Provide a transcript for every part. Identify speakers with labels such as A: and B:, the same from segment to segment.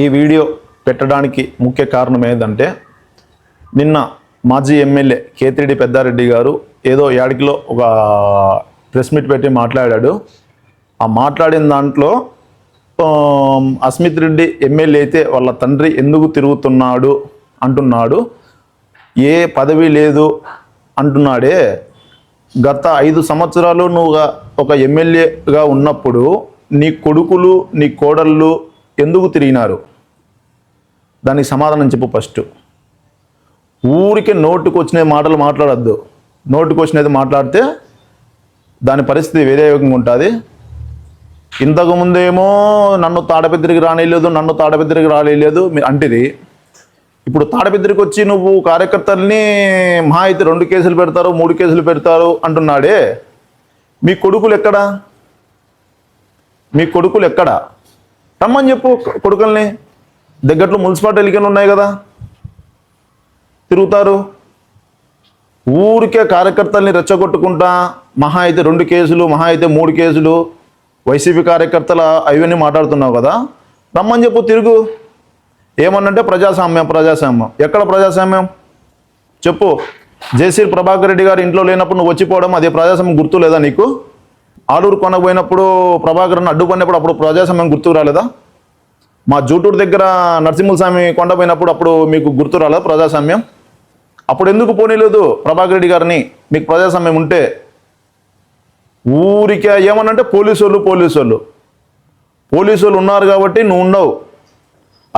A: ఈ వీడియో పెట్టడానికి ముఖ్య కారణం ఏంటంటే నిన్న మాజీ ఎమ్మెల్యే కేతిరెడ్డి పెద్దారెడ్డి గారు ఏదో యాడికిలో ఒక ప్రెస్ మీట్ పెట్టి మాట్లాడాడు. ఆ మాట్లాడిన దాంట్లో అస్మిత్ రెడ్డి ఎమ్మెల్యే అయితే వాళ్ళ తండ్రి ఎందుకు తిరుగుతున్నాడు అంటున్నాడు, ఏ పదవి లేదు అంటున్నాడే. గత 5 సంవత్సరాలు నువ్వు ఒక ఎమ్మెల్యేగా ఉన్నప్పుడు నీ కొడుకులు నీ కోడళ్ళు ఎందుకు తిరిగినారు? దానికి సమాధానం చెప్పు. ఫస్ట్ ఊరికే నోటుకు వచ్చిన మాటలు మాట్లాడద్దు. నోటుకు వచ్చినది మాట్లాడితే దాని పరిస్థితి వేరే విధంగా ఉంటుంది. ఇంతకుముందేమో నన్ను తాడపిద్రికి రానిలేదు అంటేది. ఇప్పుడు తాడపిద్రికి వచ్చి నువ్వు కార్యకర్తల్ని మహా అయితే 2 కేసులు పెడతారు 3 కేసులు పెడతారు అంటున్నాడే. మీ కొడుకులు ఎక్కడా రమ్మని చెప్పు. కొడుకుల్ని దగ్గరలో మున్సిపాలిటీ ఎన్నికలు ఉన్నాయి కదా, తిరుగుతారు. ఊరికే కార్యకర్తల్ని రెచ్చగొట్టుకుంటా మహా అయితే 2 కేసులు మహా అయితే 3 కేసులు వైసీపీ కార్యకర్తల అవన్నీ మాట్లాడుతున్నావు కదా, రమ్మని చెప్పు. తిరుగు. ఏమన్నంటే ప్రజాస్వామ్యం. ఎక్కడ ప్రజాస్వామ్యం చెప్పు. జేసీ ప్రభాకర్ రెడ్డి గారు ఇంట్లో లేనప్పుడు నువ్వు వచ్చిపోవడం అదే ప్రజాస్వామ్యం గుర్తు లేదా నీకు? ఆలూరు కొనకపోయినప్పుడు ప్రభాకర్ని అడ్డుపడినప్పుడు అప్పుడు ప్రజాస్వామ్యం గుర్తుకు రాలేదా? మా జూటూరు దగ్గర నరసింహస్వామి కొండ పోయినప్పుడు అప్పుడు మీకు గుర్తు రాలేదు ప్రజాస్వామ్యం? అప్పుడు ఎందుకు పోనీలేదు ప్రభాకర్ రెడ్డి గారిని? మీకు ప్రజాస్వామ్యం ఉంటే. ఊరికే ఏమనంటే పోలీసు వాళ్ళు ఉన్నారు కాబట్టి నువ్వు ఉండవు.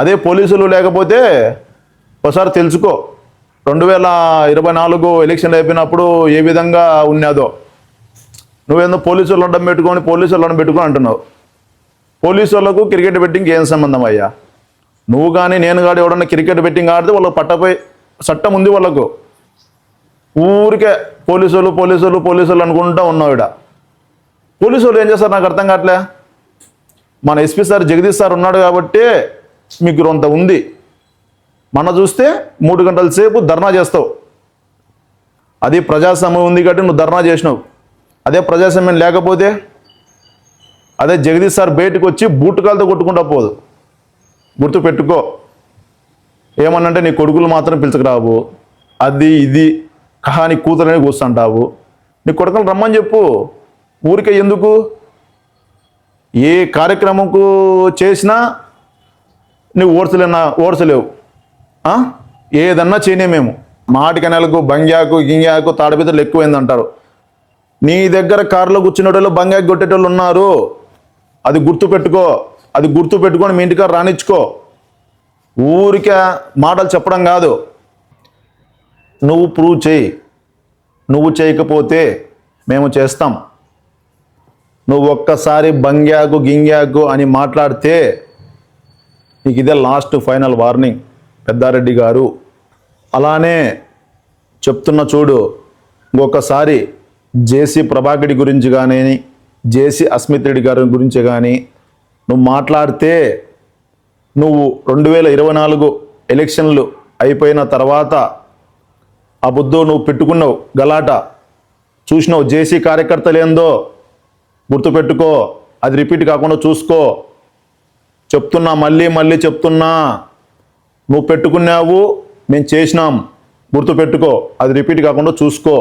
A: అదే పోలీసులు లేకపోతే ఒకసారి తెలుసుకో. 2024 ఎలక్షన్ అయిపోయినప్పుడు ఏ విధంగా ఉన్నదో. నువ్వేందో పోలీసు వాళ్ళు అడ్డం పెట్టుకొని అంటున్నావు. పోలీసు వాళ్ళకు క్రికెట్ బెట్టింగ్ ఏం సంబంధం అయ్యా? నువ్వు కానీ నేను కానీ ఎవడన్నా క్రికెట్ బెట్టింగ్ ఆడితే వాళ్ళకి పట్టపై చట్టం ఉంది వాళ్ళకు. ఊరికే పోలీసు వాళ్ళు అనుకుంటా ఉన్నావు. ఇక్కడ పోలీసు వాళ్ళు ఏం చేస్తారు నాకు అర్థం కావట్లే. మన ఎస్పీ సార్ జగదీష్ సార్ ఉన్నాడు కాబట్టి మీకు కొంత ఉంది. మన చూస్తే 3 గంటల సేపు ధర్నా చేస్తావు. అది ప్రజాస్వామ్యం ఉంది కాబట్టి నువ్వు ధర్నా చేసినావు. అదే ప్రజాస్వామ్యం లేకపోతే అదే జగదీష్ సార్ బయటకు వచ్చి బూటుకాలతో కొట్టుకుంటా పోదు. గుర్తు పెట్టుకో. ఏమన్నంటే నీ కొడుకులు మాత్రం పిలుచుకురావు. అది ఇది కహాని కూతురనే కూర్చుంటావు. నీ కొడుకులు రమ్మని చెప్పు. ఊరికే ఎందుకు? ఏ కార్యక్రమంకు చేసినా నువ్వు ఓడ్చలేవు. ఏదన్నా చేయనే మేము మాటికనెలకు బంగ్యాకు గింగ్యాకు తాడపిద్దలు ఎక్కువైందంటారు. నీ దగ్గర కారులో కూర్చునేటోళ్ళు బంగ్యాకు కొట్టేటోళ్ళు ఉన్నారు. అది గుర్తుపెట్టుకొని మీ ఇంటికారు రానిచ్చుకో. ఊరికే మాటలు చెప్పడం కాదు. నువ్వు ప్రూవ్ చేయి. నువ్వు చేయకపోతే మేము చేస్తాం. నువ్వు ఒక్కసారి బంగ్యాకు గింగ్యాకు అని మాట్లాడితే నీకు ఇదే లాస్ట్ ఫైనల్ వార్నింగ్ పెద్దారెడ్డి గారు. అలానే చెప్తున్న చూడు, ఇంకొకసారి జేసీ ప్రభాకర్ గురించి కానీ జేసీ అస్మిత్ రెడ్డి గారి గురించి కానీ నువ్వు మాట్లాడితే నువ్వు 2024 ఎలక్షన్లు అయిపోయిన తర్వాత ఆ బుద్ధు నువ్వు పెట్టుకున్నావు గలాట చూసినావు. జేసీ కార్యకర్తలు ఏందో గుర్తుపెట్టుకో. అది రిపీట్ కాకుండా చూసుకో. చెప్తున్నా, మళ్ళీ చెప్తున్నా. నువ్వు పెట్టుకున్నావు, మేము చేసినాం. గుర్తుపెట్టుకో. అది రిపీట్ కాకుండా చూసుకో.